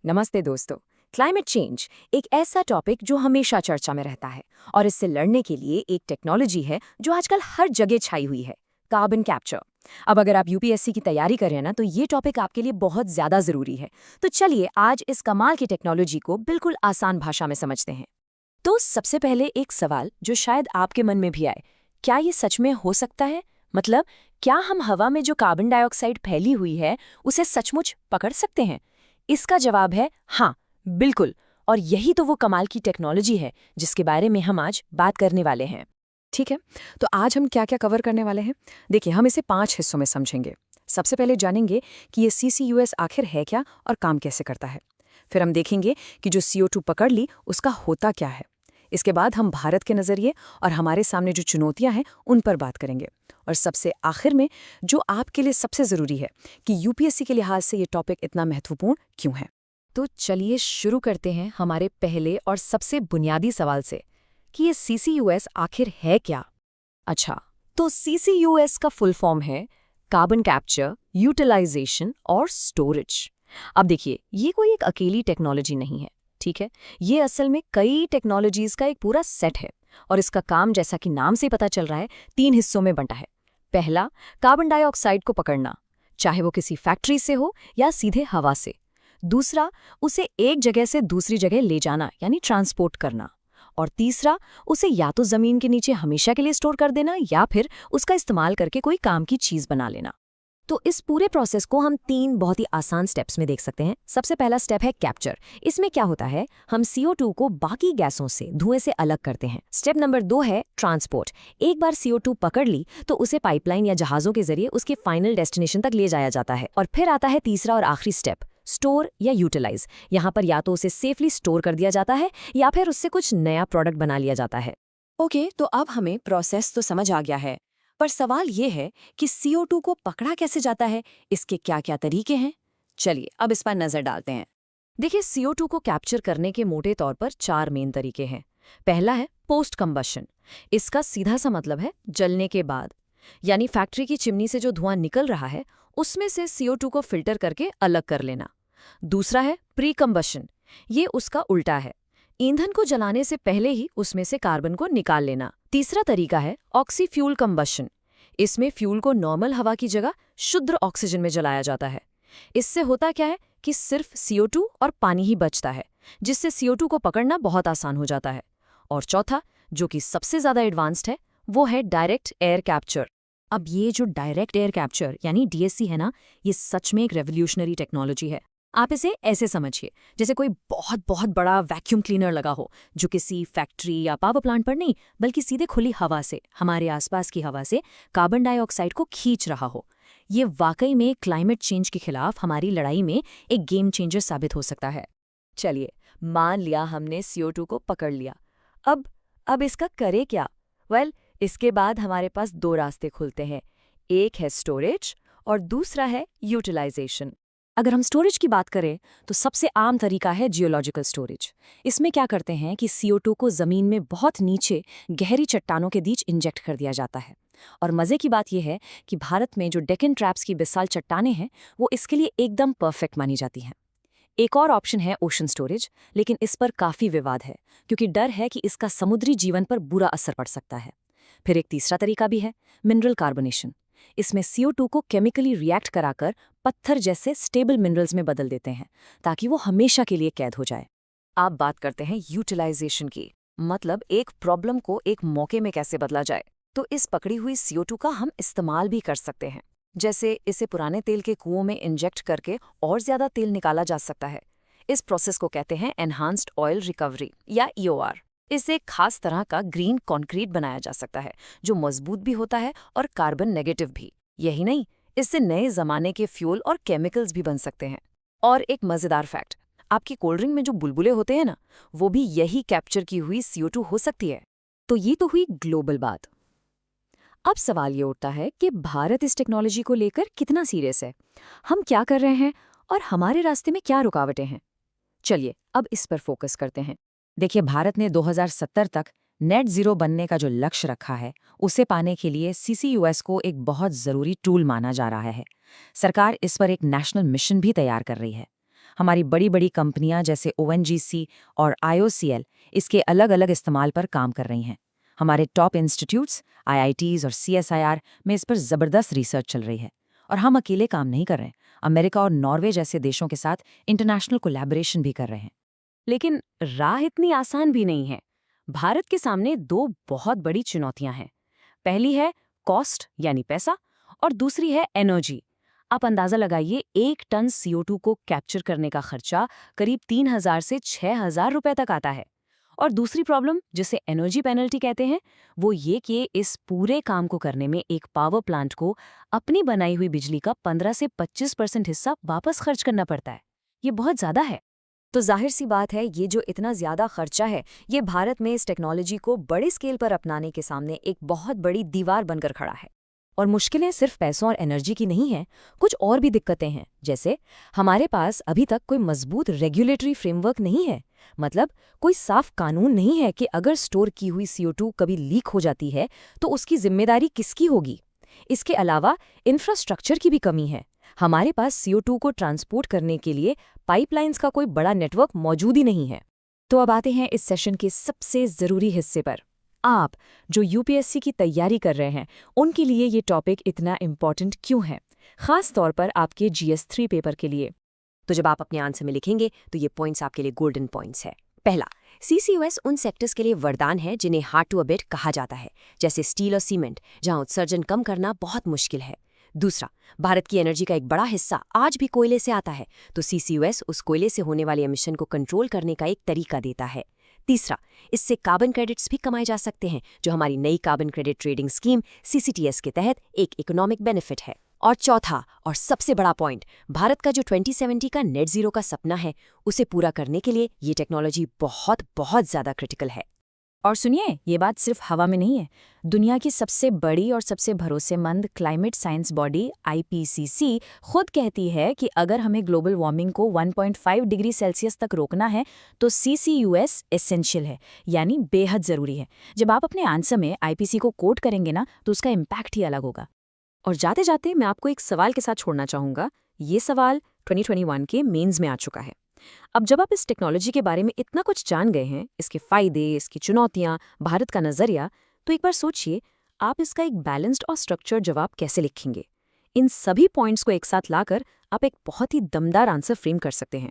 नमस्ते दोस्तों। Climate change एक ऐसा टॉपिक जो हमेशा चर्चा में रहता है और इससे लड़ने के लिए एक टेक्नोलॉजी है जो आजकल हर जगह छाई हुई है, कार्बन कैप्चर। अब अगर आप यूपीएससी की तैयारी कर रहे हैं ना, तो ये टॉपिक आपके लिए बहुत ज्यादा जरूरी है। तो चलिए आज इस कमाल की टेक्नोलॉजी को बिल्कुल आसान भाषा में समझते हैं। तो सबसे पहले एक सवाल जो शायद आपके मन में भी आए, क्या ये सच में हो सकता है? मतलब क्या हम हवा में जो कार्बन डाइऑक्साइड फैली हुई है उसे सचमुच पकड़ सकते हैं? इसका जवाब है हाँ, बिल्कुल। और यही तो वो कमाल की टेक्नोलॉजी है जिसके बारे में हम आज बात करने वाले हैं। ठीक है, तो आज हम क्या क्या कवर करने वाले हैं? देखिए, हम इसे 5 हिस्सों में समझेंगे। सबसे पहले जानेंगे कि ये CCUS आखिर है क्या और काम कैसे करता है। फिर हम देखेंगे कि जो CO2 पकड़ ली उसका होता क्या है। इसके बाद हम भारत के नज़रिए और हमारे सामने जो चुनौतियां हैं उन पर बात करेंगे। और सबसे आखिर में जो आपके लिए सबसे ज़रूरी है कि यूपीएससी के लिहाज से ये टॉपिक इतना महत्वपूर्ण क्यों है। तो चलिए शुरू करते हैं हमारे पहले और सबसे बुनियादी सवाल से कि ये CCUS आखिर है क्या। अच्छा, तो CCUS का फुल फॉर्म है कार्बन कैप्चर, यूटिलाइजेशन और स्टोरेज। अब देखिए, ये कोई एक अकेली टेक्नोलॉजी नहीं है, ठीक है। ये असल में कई टेक्नोलॉजीज का एक पूरा सेट है और इसका काम, जैसा कि नाम से पता चल रहा है, 3 हिस्सों में बंटा है। पहला, कार्बन डाइऑक्साइड को पकड़ना, चाहे वो किसी फैक्ट्री से हो या सीधे हवा से। दूसरा, उसे एक जगह से दूसरी जगह ले जाना यानी ट्रांसपोर्ट करना। और तीसरा, उसे या तो जमीन के नीचे हमेशा के लिए स्टोर कर देना या फिर उसका इस्तेमाल करके कोई काम की चीज बना लेना। तो इस पूरे प्रोसेस को हम 3 बहुत ही आसान स्टेप्स में देख सकते हैं। सबसे पहला स्टेप है कैप्चर। इसमें क्या होता है, हम CO2 को बाकी गैसों से, धुएं से अलग करते हैं। स्टेप नंबर 2 है ट्रांसपोर्ट। एक बार CO2 पकड़ ली तो उसे पाइपलाइन या जहाजों के जरिए उसके फाइनल डेस्टिनेशन तक ले जाया जाता है। और फिर आता है तीसरा और आखिरी स्टेप, स्टोर या यूटिलाइज। यहाँ पर या तो उसे सेफली स्टोर कर दिया जाता है या फिर उससे कुछ नया प्रोडक्ट बना लिया जाता है। ओके, तो अब हमें प्रोसेस तो समझ आ गया है, पर सवाल ये है कि CO2 को पकड़ा कैसे जाता है, इसके क्या क्या तरीके हैं। चलिए अब इस पर नजर डालते हैं। देखिए, CO2 को कैप्चर करने के मोटे तौर पर 4 मेन तरीके हैं। पहला है पोस्ट कंबशन। इसका सीधा सा मतलब है जलने के बाद, यानी फैक्ट्री की चिमनी से जो धुआं निकल रहा है उसमें से CO2 को फिल्टर करके अलग कर लेना। दूसरा है प्री कंबशन। ये उसका उल्टा है, ईंधन को जलाने से पहले ही उसमें से कार्बन को निकाल लेना। तीसरा तरीका है ऑक्सी फ्यूल कंबशन। इसमें फ्यूल को नॉर्मल हवा की जगह शुद्ध ऑक्सीजन में जलाया जाता है। इससे होता क्या है कि सिर्फ CO2 और पानी ही बचता है, जिससे CO2 को पकड़ना बहुत आसान हो जाता है। और चौथा, जो कि सबसे ज्यादा एडवांस्ड है, वो है डायरेक्ट एयर कैप्चर। अब ये जो डायरेक्ट एयर कैप्चर यानी DSC है ना, ये सच में एक रेवोल्यूशनरी टेक्नोलॉजी है। आप इसे ऐसे समझिए, जैसे कोई बहुत बहुत बड़ा वैक्यूम क्लीनर लगा हो जो किसी फैक्ट्री या पावर प्लांट पर नहीं, बल्कि सीधे खुली हवा से, हमारे आसपास की हवा से कार्बन डाइऑक्साइड को खींच रहा हो। ये वाकई में क्लाइमेट चेंज के खिलाफ हमारी लड़ाई में एक गेम चेंजर साबित हो सकता है। चलिए, मान लिया हमने CO2 को पकड़ लिया। अब इसका करे क्या? इसके बाद हमारे पास 2 रास्ते खुलते हैं। एक है स्टोरेज और दूसरा है यूटिलाइजेशन। अगर हम स्टोरेज की बात करें तो सबसे आम तरीका है जियोलॉजिकल स्टोरेज। इसमें क्या करते हैं कि CO2 को जमीन में बहुत नीचे गहरी चट्टानों के बीच इंजेक्ट कर दिया जाता है। और मजे की बात यह है कि भारत में जो डेक्कन ट्रैप्स की बेसाल्ट चट्टानें हैं वो इसके लिए एकदम परफेक्ट मानी जाती हैं। एक और ऑप्शन है ओशन स्टोरेज, लेकिन इस पर काफी विवाद है क्योंकि डर है कि इसका समुद्री जीवन पर बुरा असर पड़ सकता है। फिर एक तीसरा तरीका भी है, मिनरल कार्बोनेशन। इसमें CO2 को केमिकली रिएक्ट कराकर पत्थर जैसे स्टेबल मिनरल्स में बदल देते हैं ताकि वो हमेशा के लिए कैद हो जाए। आप बात करते हैं यूटिलाइजेशन की, मतलब एक प्रॉब्लम को एक मौके में कैसे बदला जाए। तो इस पकड़ी हुई CO2 का हम इस्तेमाल भी कर सकते हैं। जैसे इसे पुराने तेल के कुओं में इंजेक्ट करके और ज्यादा तेल निकाला जा सकता है। इस प्रोसेस को कहते हैं एनहांस्ड ऑयल रिकवरी या EOR। इससे एक खास तरह का ग्रीन कंक्रीट बनाया जा सकता है जो मजबूत भी होता है और कार्बन नेगेटिव भी। यही नहीं, इससे नए जमाने के फ्यूल और केमिकल्स भी बन सकते हैं। और एक मजेदार फैक्ट, आपकी कोल्ड ड्रिंक में जो बुलबुले होते हैं ना, वो भी यही कैप्चर की हुई CO2 हो सकती है। तो ये तो हुई ग्लोबल बात। अब सवाल ये उठता है कि भारत इस टेक्नोलॉजी को लेकर कितना सीरियस है, हम क्या कर रहे हैं और हमारे रास्ते में क्या रुकावटें हैं। चलिए अब इस पर फोकस करते हैं। देखिए, भारत ने 2070 तक नेट जीरो बनने का जो लक्ष्य रखा है, उसे पाने के लिए CCUS को एक बहुत ज़रूरी टूल माना जा रहा है। सरकार इस पर एक नेशनल मिशन भी तैयार कर रही है। हमारी बड़ी बड़ी कंपनियां जैसे ONGC और IOCL इसके अलग अलग इस्तेमाल पर काम कर रही हैं। हमारे टॉप इंस्टीट्यूट्स IITs और CSIR में इस पर ज़बरदस्त रिसर्च चल रही है। और हम अकेले काम नहीं कर रहे हैं, अमेरिका और नॉर्वे जैसे देशों के साथ इंटरनेशनल कोलैबोरेशन भी कर रहे हैं। लेकिन राह इतनी आसान भी नहीं है। भारत के सामने दो बहुत बड़ी चुनौतियां हैं। पहली है कॉस्ट यानी पैसा, और दूसरी है एनर्जी। आप अंदाजा लगाइए, 1 टन CO2 को कैप्चर करने का खर्चा करीब 3,000 से 6,000 रुपए तक आता है। और दूसरी प्रॉब्लम, जिसे एनर्जी पेनल्टी कहते हैं, वो ये कि इस पूरे काम को करने में एक पावर प्लांट को अपनी बनाई हुई बिजली का 15 से 25% हिस्सा वापस खर्च करना पड़ता है। ये बहुत ज्यादा है। तो जाहिर सी बात है, ये जो इतना ज़्यादा खर्चा है, ये भारत में इस टेक्नोलॉजी को बड़े स्केल पर अपनाने के सामने एक बहुत बड़ी दीवार बनकर खड़ा है। और मुश्किलें सिर्फ पैसों और एनर्जी की नहीं हैं, कुछ और भी दिक्कतें हैं। जैसे हमारे पास अभी तक कोई मजबूत रेगुलेटरी फ्रेमवर्क नहीं है। मतलब कोई साफ कानून नहीं है कि अगर स्टोर की हुई CO2 कभी लीक हो जाती है तो उसकी जिम्मेदारी किसकी होगी। इसके अलावा इंफ्रास्ट्रक्चर की भी कमी है। हमारे पास CO2 को ट्रांसपोर्ट करने के लिए पाइपलाइंस का कोई बड़ा नेटवर्क मौजूद ही नहीं है। तो अब आते हैं इस सेशन के सबसे ज़रूरी हिस्से पर। आप जो UPSC की तैयारी कर रहे हैं, उनके लिए ये टॉपिक इतना इम्पॉर्टेंट क्यों है, खास तौर पर आपके GS3 पेपर के लिए। तो जब आप अपने आंसर में लिखेंगे तो ये पॉइंट्स आपके लिए गोल्डन पॉइंट्स है। पहला, CCUS उन सेक्टर्स के लिए वरदान है जिन्हें हार्ड टू अबेट कहा जाता है, जैसे स्टील और सीमेंट, जहां उत्सर्जन कम करना बहुत मुश्किल है। दूसरा, भारत की एनर्जी का एक बड़ा हिस्सा आज भी कोयले से आता है, तो CCUS उस कोयले से होने वाले एमिशन को कंट्रोल करने का एक तरीका देता है। तीसरा, इससे कार्बन क्रेडिट्स भी कमाए जा सकते हैं, जो हमारी नई carbon credit trading scheme CCTS के तहत एक इकोनॉमिक बेनिफिट है। और चौथा और सबसे बड़ा पॉइंट, भारत का जो 2070 का नेट जीरो का सपना है, उसे पूरा करने के लिए ये टेक्नोलॉजी बहुत बहुत ज़्यादा क्रिटिकल है। और सुनिए, ये बात सिर्फ हवा में नहीं है। दुनिया की सबसे बड़ी और सबसे भरोसेमंद क्लाइमेट साइंस बॉडी IPCC खुद कहती है कि अगर हमें ग्लोबल वार्मिंग को 1.5 डिग्री सेल्सियस तक रोकना है तो CCUS एसेंशियल है, यानी बेहद ज़रूरी है। जब आप अपने आंसर में IPCC को कोट करेंगे ना, तो उसका इम्पैक्ट ही अलग होगा। और जाते जाते मैं आपको एक सवाल के साथ छोड़ना चाहूँगा। ये सवाल 2021 के मेंस में आ चुका है। अब जब आप इस टेक्नोलॉजी के बारे में इतना कुछ जान गए हैं, इसके फायदे, इसकी चुनौतियां, भारत का नजरिया, तो एक बार सोचिए, आप इसका एक बैलेंस्ड और स्ट्रक्चर्ड जवाब कैसे लिखेंगे। इन सभी पॉइंट्स को एक साथ लाकर आप एक बहुत ही दमदार आंसर फ्रेम कर सकते हैं।